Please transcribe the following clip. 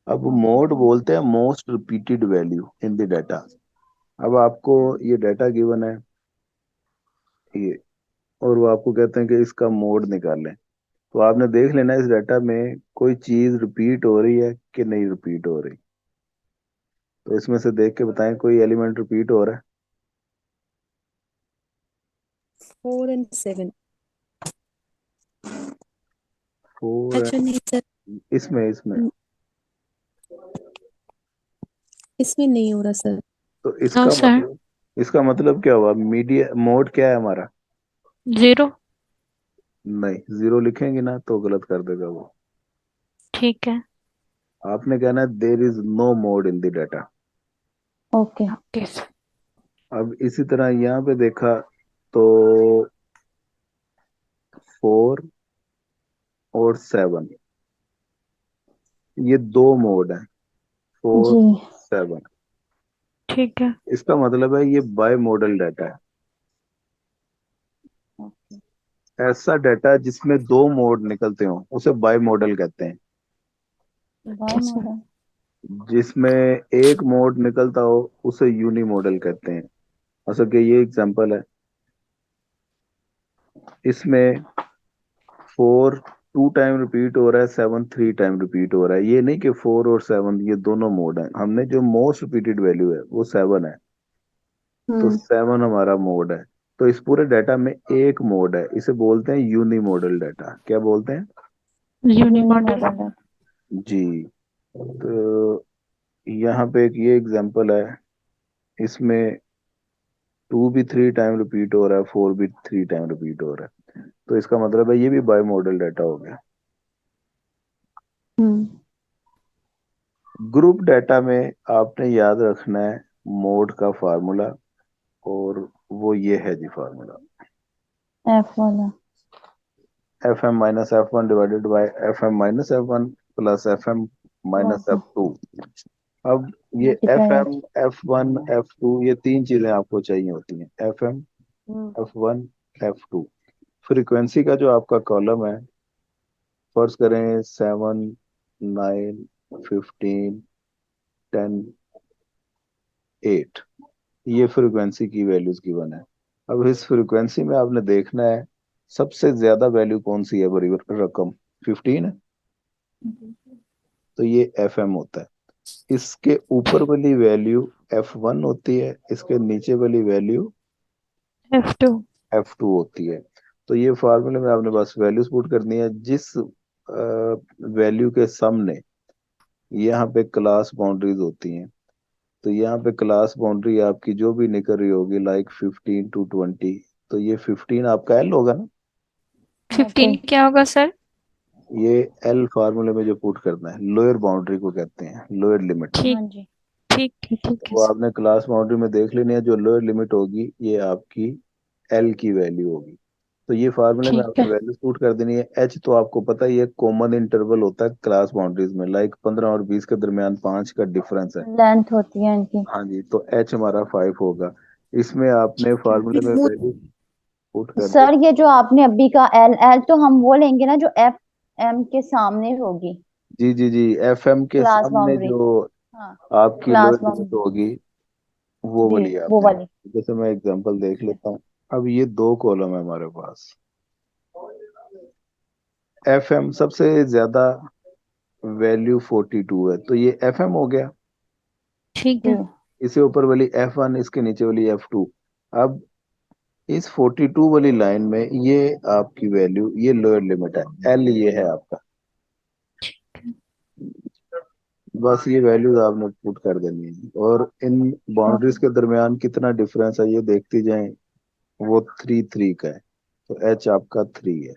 अब मोड बोलते हैं most repeated value in the data. अब आपको ये डाटा गिवन है ये, और वो आपको कहते हैं कि इसका मोड निकालें। तो आपने देख लेना इस डाटा में कोई चीज रिपीट हो रही है कि नहीं रिपीट हो रही। तो इसमें से देख के बताएं कोई एलिमेंट रिपीट हो रहा है। 4 and 7। फोर अच्छा नहीं सर। इसमें न- इसमें नहीं हो रहा सर। तो नो सर। इसका मतलब क्या हुआ, मीडिया मोड क्या है हमारा। 0। नहीं, जीरो लिखेंगे ना तो गलत कर देगा वो। ठीक है। आपने कहना है there is no mode in the data. Okay. Okay sir. अब इसी तरह यहाँ पे देखा तो 4 और 7, ये दो मोड हैं, जी। 4, 7। ठीक है। इसका मतलब है ये बाय मॉडल डाटा है। ओके। ऐसा डाटा जिसमें दो मोड निकलते हो उसे बाय मॉडल कहते हैं। बाय अच्छा सर। मॉडल। जिसमें एक मोड निकलता हो उसे यूनी मॉडल कहते हैं। असल के ये एग्जांपल है, इसमें 4 2 टाइम रिपीट हो रहा है, 7 3 टाइम रिपीट हो रहा है। ये नहीं कि 4 और 7 ये दोनों मोड हैं, हमने जो मोस्ट रिपीटेड वैल्यू है वो 7 है। तो हम्म। 7 हमारा मोड है। तो इस पूरे डाटा में एक मोड है, इसे बोलते हैं यूनी मॉडल डाटा। क्या बोलते हैं? Uni uni model. मॉडल है। जी। तो यहाँ पे एक ये एग्जांपल है, इसमें 2 भी 3 टाइम रिपीट हो रहा है, 4 भी 3 टाइम रिपीट हो रहा है। तो इसका मतलब है ये भी बाय मॉडल डाटा हो गया। हम्म। ग्रुप डाटा में आपने याद रखना है मोड का फार्मूला, और वो ये है जी फार्मूला। एफ वाला। Fm - F1 divided by Fm - F1 plus Fm - okay. F2। अब ये multiply Fm H. F1 F2 ये तीन चीजें आपको चाहिए होती हैं। Fm हम्म। F1 F2। फ्रीक्वेंसी का जो आपका कॉलम है, फर्ज करें 7 9 15 10 8, ये फ्रीक्वेंसी की वैल्यूज गिवन है। अब इस फ्रीक्वेंसी में आपने देखना है सबसे ज्यादा वैल्यू कौन सी है, बड़ी रकम 15 है। तो ये Fm होता है। इसके ऊपर वाली वैल्यू F1 होती है, इसके नीचे वाली वैल्यू F2। F2 होती है। तो ये फार्मूले में आपने बस वैल्यूज पुट करनी है, जिस वैल्यू के सामने यहाँ पे क्लास बाउंड्रीज होती हैं। तो यहाँ पे क्लास बाउंड्री आपकी जो भी निकल रही होगी लाइक 15 to 20, तो ये 15 आपका एल होगा ना। 15 ओके। क्या होगा सर? ये एल फार्मूले में जो पुट करना है लोअर बाउंड्री को कहते हैं, लोअर लिमिट। ठीक। हाँ जी। ठीक है ठीक है वो सर। आपने क्लास बाउंड्री में देख लेनी है, जो लोअर लिमिट होगी ये आपकी एल की वैल्यू होगी। तो ये फार्मूले में ठीक आपने है। वैल्यू पुट कर देनी है। एच तो आपको पता ही है, कॉमन इंटरवल होता है क्लास बाउंड्रीज में, लाइक 15 और 20 के दरमियान 5 का डिफरेंस है। लेंथ होती है इनकी। हाँ जी, तो एच हमारा 5 होगा। इसमें आपने ठीक है। फार्मूले में वैल्यू पुट कर दे। सर ये जो आपने अभी का एल एल तो हम वो लेंगे ना जो एफ एम के सामने होगी। जी जी जी, एफ एम के क्लास सामने बाउंड्री। जो हाँ। आपकी क्लास लोअर लिमिट बाउंड्री। होगी वो जी वाली वो आपने। वाली। जैसे मैं एग्जांपल देख ठीक है। लेता हूँ। अब ये दो कॉलम है हमारे पास। एफ एम सबसे ज्यादा वैल्यू 42 है, तो ये एफ एम हो गया। ठीक जी। है। इसे ऊपर वाली F1, इसके नीचे वाली F2। अब इस 42 वाली लाइन में ये आपकी वैल्यू, ये लोअर लिमिट है, एल ये है आपका। बस ये वैल्यूज आपने पुट कर देनी है, और इन बाउंड्रीज ओके। के दरमियान कितना डिफरेंस है ये देखती जाएं। वो 3 3 का है, तो एच आपका 3 है।